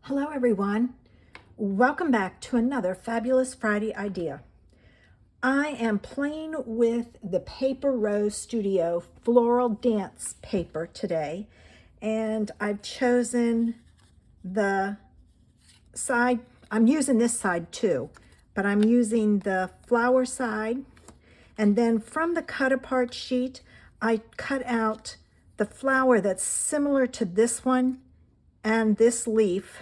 Hello everyone, welcome back to another Fabulous Friday idea. I am playing with the Paper Rose Studio Floral Dance paper today, and I've chosen the side, I'm using this side too, but I'm using the flower side, and then from the cut apart sheet, I cut out the flower that's similar to this one and this leaf.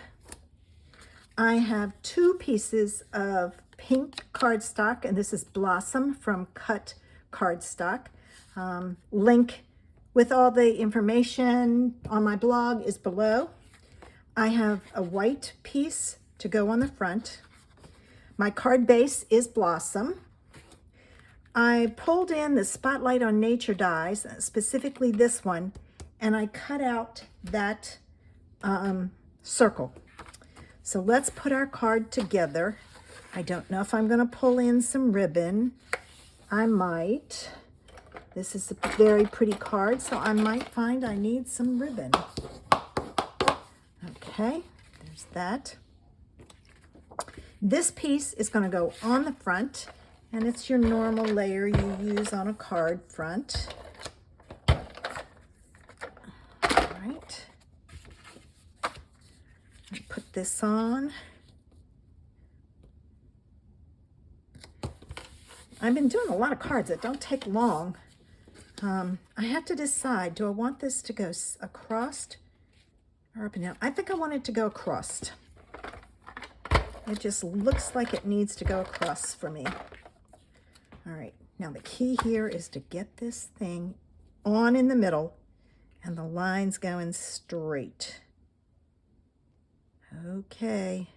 I have two pieces of pink cardstock, and this is Blossom from Cut Cardstock. Link with all the information on my blog is below. I have a white piece to go on the front. My card base is Blossom. I pulled in the Spotlight on Nature dies, specifically this one, and I cut out that circle. So let's put our card together. I don't know if I'm going to pull in some ribbon. I might. This is a very pretty card, so I might find I need some ribbon. Okay, there's that. This piece is going to go on the front, and it's your normal layer you use on a card front. All right. Put this on. I've been doing a lot of cards that don't take long. I have to decide, do I want this to go across or up and down? I think I want it to go across. It just looks like it needs to go across for me. All right, now the key here is to get this thing on in the middle and the lines going straight. Okay.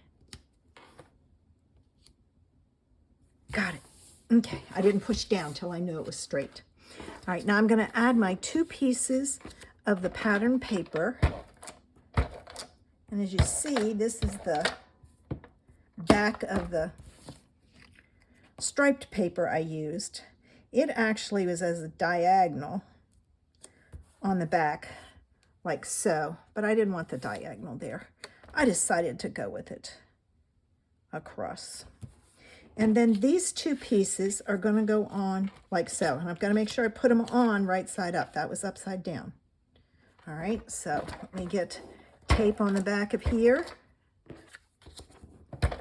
Got it. Okay, I didn't push down till I knew it was straight. All right, now I'm going to add my two pieces of the pattern paper. And as you see, this is the back of the striped paper I used. It actually was as a diagonal on the back, like so, but I didn't want the diagonal there. I decided to go with it across. And then these two pieces are going to go on like so. And I've got to make sure I put them on right side up. That was upside down. All right, so let me get tape on the back of here. Okay.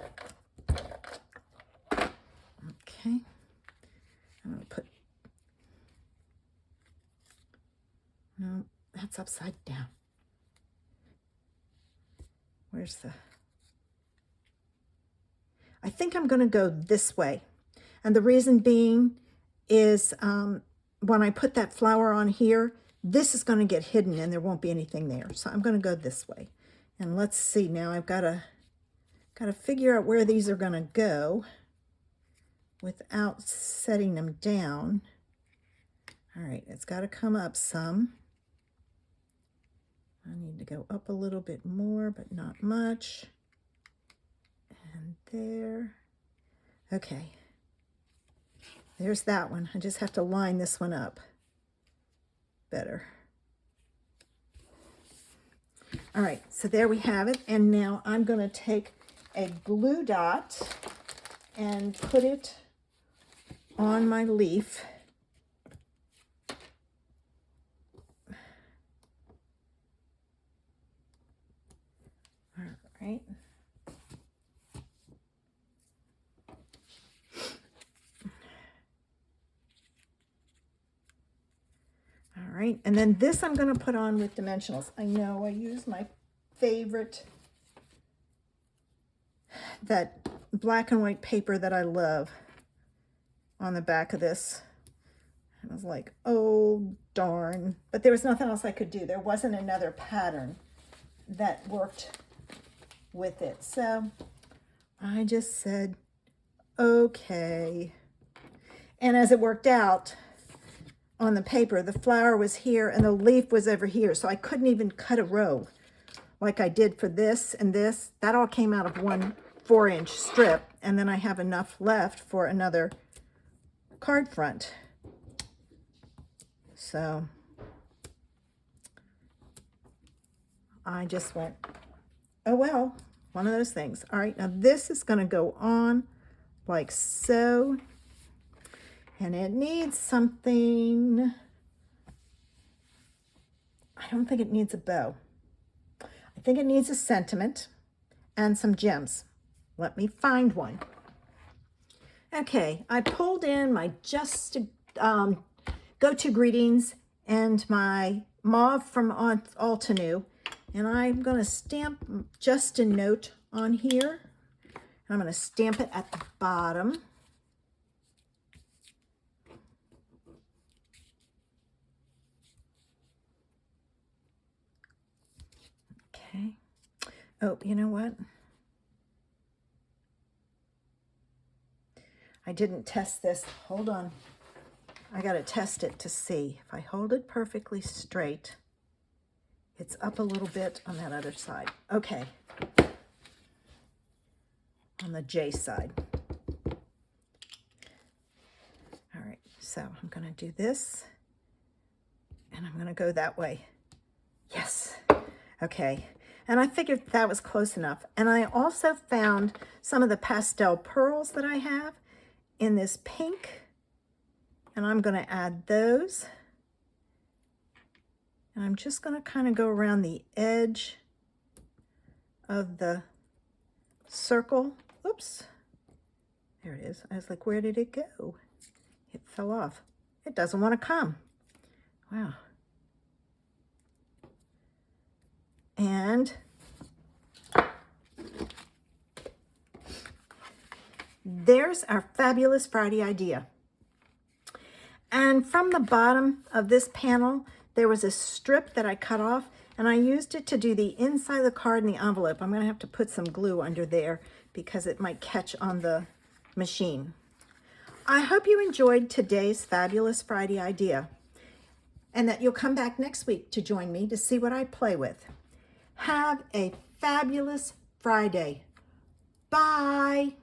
I'm going to put, no, that's upside down. Where's the, I think I'm going to go this way. And the reason being is when I put that flower on here, this is going to get hidden and there won't be anything there. So I'm going to go this way. And let's see now, I've got to figure out where these are going to go without setting them down. All right, it's got to come up some. I need to go up a little bit more, but not much. And there. Okay. There's that one. I just have to line this one up better. All right, so there we have it. And now I'm going to take a glue dot and put it on my leaf. Right. All right, and then this I'm going to put on with dimensionals. I know I use my favorite, that black and white paper that I love on the back of this. I was like, oh, darn. But there was nothing else I could do. There wasn't another pattern that worked with it. So I just said, okay. And as it worked out on the paper, the flower was here and the leaf was over here. So I couldn't even cut a row like I did for this and this. That all came out of one 4-inch strip. And then I have enough left for another card front. So I just went, oh well, one of those things. All right, now this is going to go on like so. And it needs something. I don't think it needs a bow. I think it needs a sentiment and some gems. Let me find one. Okay, I pulled in my Just Go To Greetings and my mauve from Altenew, and I'm going to stamp just a note on here. I'm going to stamp it at the bottom. Okay. Oh, you know what? I didn't test this. Hold on. I got to test it to see. If I hold it perfectly straight, it's up a little bit on that other side. Okay. On the J side. All right. So I'm going to do this. And I'm going to go that way. Yes. Okay. And I figured that was close enough. And I also found some of the pastel pearls that I have in this pink, and I'm going to add those. And I'm just going to kind of go around the edge of the circle. Oops, there it is. I was like, where did it go? It fell off. It doesn't want to come. Wow. And there's our Fabulous Friday idea. And from the bottom of this panel, there was a strip that I cut off, and I used it to do the inside of the card and the envelope. I'm going to have to put some glue under there because it might catch on the machine. I hope you enjoyed today's Fabulous Friday idea, and that you'll come back next week to join me to see what I play with. Have a fabulous Friday. Bye.